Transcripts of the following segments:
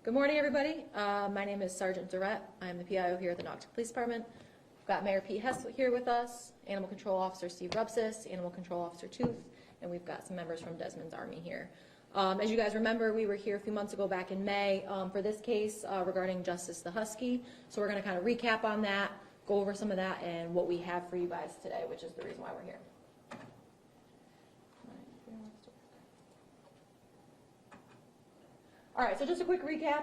Good morning, everybody. My name is Sergeant Durrett. I'm the PIO here at the Naugatuck Police Department. We've got Mayor Pete Hess here with us, Animal Control Officer Steve Rupsis, Animal Control Officer Tooth, and we've got some members from Desmond's Army here. As you guys remember, we were here a few months ago back in May for this case regarding Justice the Husky. So we're going to kind of recap on that, go over some of that, and what we have for you guys today, which is the reason why we're here. All right, so just a quick recap.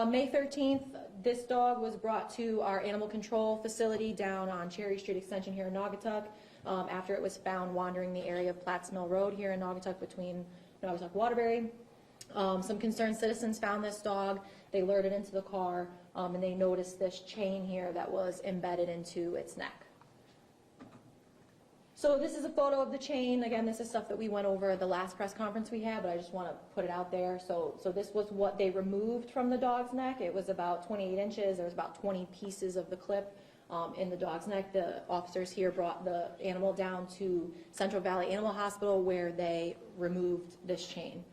May 13th, this dog was brought to our animal control facility down on Cherry Street Extension here in Naugatuck after it was found wandering the area of Platts Mill Road here in Naugatuck between Naugatuck Waterbury. Some concerned citizens found this dog. They lured it into the car and they noticed this chain here that was embedded into its neck. So this is a photo of the chain. Again, this is stuff that we went over at the last press conference we had, but I just want to put it out there. So this was what they removed from the dog's neck. It was about 28 inches. There was about 20 pieces of the clip in the dog's neck. The officers here brought the animal down to Central Valley Animal Hospital where they removed this chain.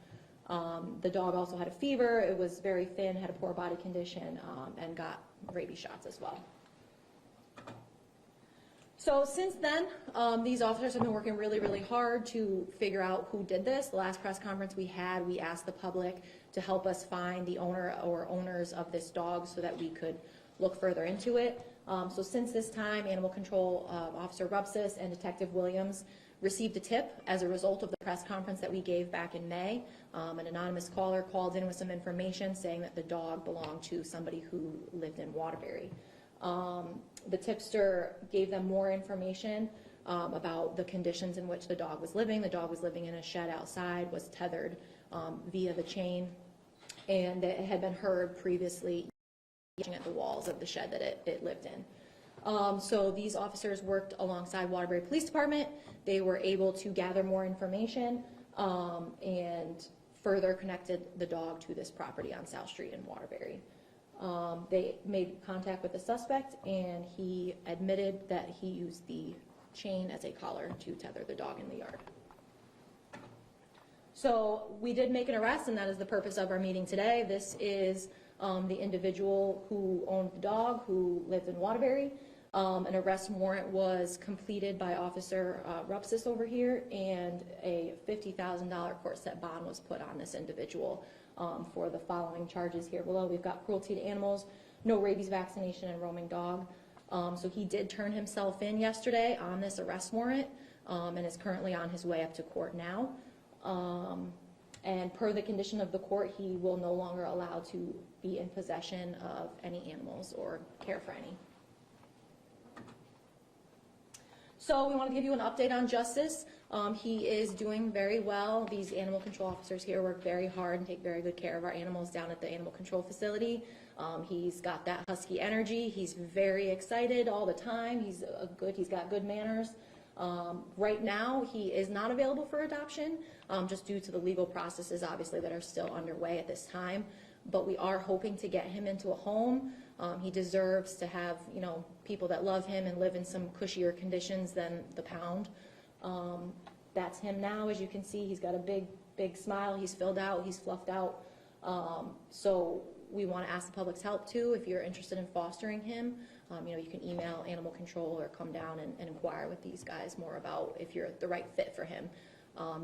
The dog also had a fever. It was very thin, had a poor body condition, and got rabies shots as well. So since then, these officers have been working really, really hard to figure out who did this. The last press conference we had, we asked the public to help us find the owner or owners of this dog so that we could look further into it. So since this time, Animal Control Officer Rupsis and Detective Williams received a tip as a result of the press conference that we gave back in May. An anonymous caller called in with some information saying that the dog belonged to somebody who lived in Waterbury. The tipster gave them more information about the conditions in which the dog was living. The dog was living in a shed outside, was tethered via the chain, and it had been heard previously at the walls of the shed that it lived in. So these officers worked alongside Waterbury Police Department. They were able to gather more information and further connected the dog to this property on South Street in Waterbury. They made contact with the suspect, and he admitted that he used the chain as a collar to tether the dog in the yard. So we did make an arrest, and that is the purpose of our meeting today. This is the individual who owned the dog, who lived in Waterbury. An arrest warrant was completed by Officer Rupsis over here, and a $50,000 court set bond was put on this individual for the following charges here below. We've got cruelty to animals, no rabies vaccination, and roaming dog. So he did turn himself in yesterday on this arrest warrant and is currently on his way up to court now. And per the condition of the court, he will no longer allow to be in possession of any animals or care for any. So we want to give you an update on Justice. He is doing very well. These animal control officers here work very hard and take very good care of our animals down at the animal control facility. He's got that husky energy. He's very excited all the time. He's got good manners. Right now, he is not available for adoption, just due to the legal processes, obviously, that are still underway at this time. But we are hoping to get him into a home. He deserves to have, people that love him and live in some cushier conditions than the pound. That's him now, as you can see. He's got a big, big smile. He's filled out. He's fluffed out. So we want to ask the public's help too. If you're interested in fostering him, you can email Animal Control or come down and inquire with these guys more about if you're the right fit for him.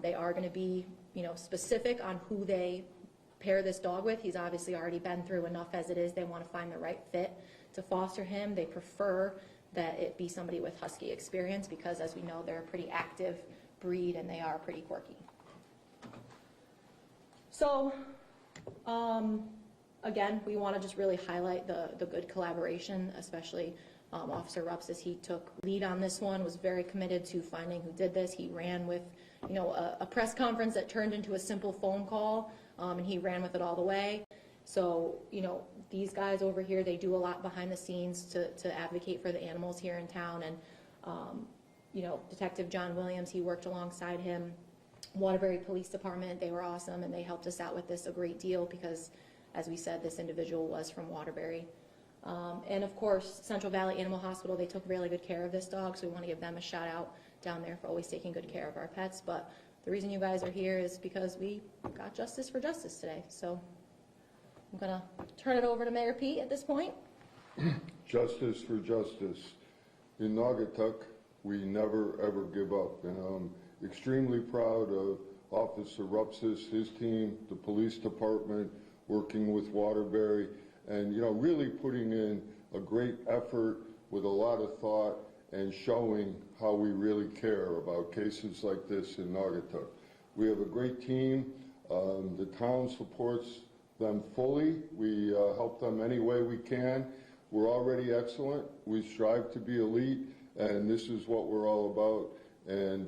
They are going to be, specific on who they pair this dog with. He's obviously already been through enough as it is. They want to find the right fit to foster him. They prefer that it be somebody with husky experience because, as we know, they're a pretty active breed and they are pretty quirky. So, again, we want to just really highlight the good collaboration, especially Officer Rupsis. He took lead on this one, was very committed to finding who did this. He ran with, a press conference that turned into a simple phone call, and he ran with it all the way. So, these guys over here, they do a lot behind the scenes to advocate for the animals here in town. And, Detective John Williams, he worked alongside him. Waterbury Police Department, they were awesome, and they helped us out with this a great deal because, as we said, this individual was from Waterbury. And of course, Central Valley Animal Hospital, they took really good care of this dog, so we want to give them a shout out down there for always taking good care of our pets. But the reason you guys are here is because we got justice for justice today. So I'm gonna turn it over to Mayor Pete at this point. Justice for justice. In Naugatuck, we never ever give up, and I'm extremely proud of Officer Rupsis, his team, the police department, working with Waterbury, and really putting in a great effort with a lot of thought and showing how we really care about cases like this in Naugatuck. We have a great team. The town supports them fully. We help them any way we can. We're already excellent. We strive to be elite, and this is what we're all about. And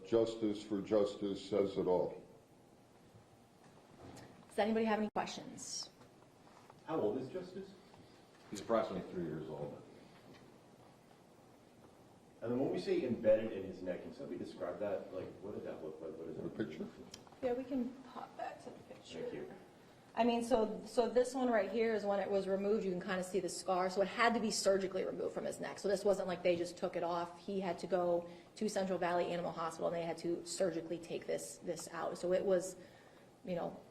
justice for justice says it all. Does anybody have any questions? How old is Justice? He's approximately 3 years old. And then when we say embedded in his neck, can somebody describe that? Like, what did that look like? What is A it? picture? Yeah, we can pop back to the picture. Thank you. I mean, so this one right here is when it was removed. You can kind of see the scar. So it had to be surgically removed from his neck. So this wasn't like they just took it off. He had to go to Central Valley Animal Hospital, and they had to surgically take this out. So it was,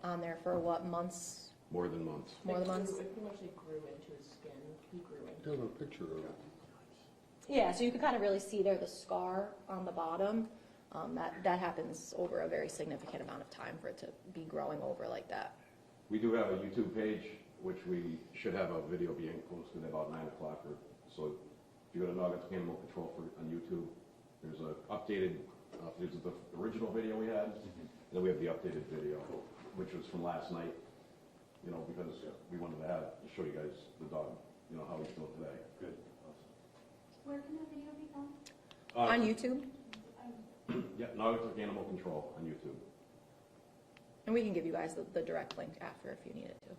on there for what, months? More than months. More than months? It pretty much grew into his skin. He grew into There's a picture of it. Yeah, so you can kind of really see there the scar on the bottom. That happens over a very significant amount of time for it to be growing over like that. We do have a YouTube page, which we should have a video being posted about 9 o'clock. So if you go to Naugatuck Animal Control on YouTube, there's an updated, there's the original video we had, and then we have the updated video, which was from last night, because we wanted to show you guys the dog, how he's doing today. Good. Where can that video be found? On YouTube? Yeah, Naugatuck Animal Control on YouTube. And we can give you guys the direct link after if you need it to.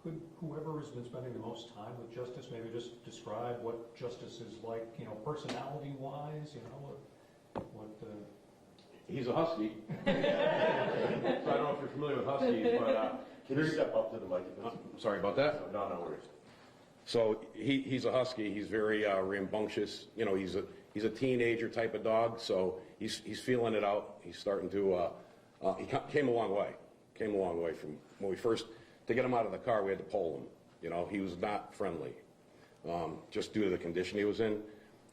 Could whoever has been spending the most time with Justice maybe just describe what Justice is like, personality-wise, He's a husky. So I don't know if you're familiar with huskies, but... Can you step up to the mic? Sorry about that. No worries. So he's a husky. He's very rambunctious. He's a teenager type of dog. So he's feeling it out. He's starting to. He came a long way. Came a long way from when we first to get him out of the car. We had to pull him. He was not friendly, just due to the condition he was in.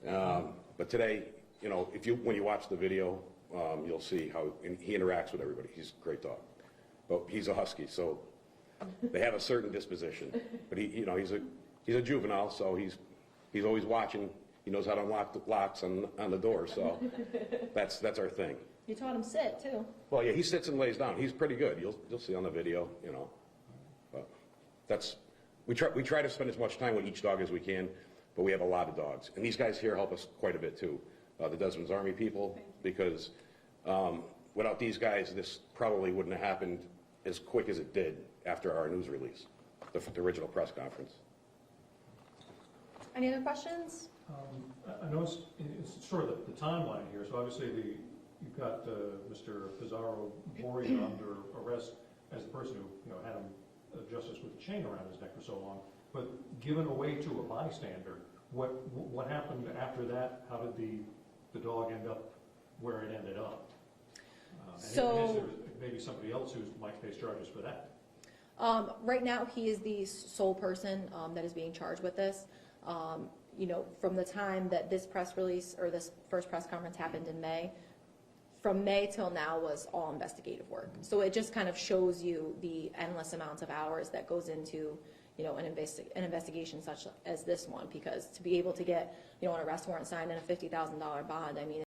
But today, when you watch the video, you'll see how he interacts with everybody. He's a great dog. But he's a husky, so they have a certain disposition. But he's a juvenile, so he's always watching. He knows how to unlock the locks on the door, so that's our thing. You taught him sit too. Well, yeah, he sits and lays down. He's pretty good. You'll see on the video, But we try to spend as much time with each dog as we can, but we have a lot of dogs, and these guys here help us quite a bit too. The Desmond's Army people, because without these guys, this probably wouldn't have happened as quick as it did after our news release, the original press conference. Any other questions? I noticed it's sort of the timeline here. So obviously you've got Mr. Pizarro Boria under arrest as the person who had him Justice with a chain around his neck for so long, but given away to a bystander. What happened after that? How did the dog end up where it ended up? And is there maybe somebody else who might face charges for that? Right now, he is the sole person that is being charged with this. From the time that this press release or this first press conference happened in May, from May till now was all investigative work. So it just kind of shows you the endless amounts of hours that goes into an investigation such as this one, because to be able to get an arrest warrant signed and a $50,000 bond, I mean,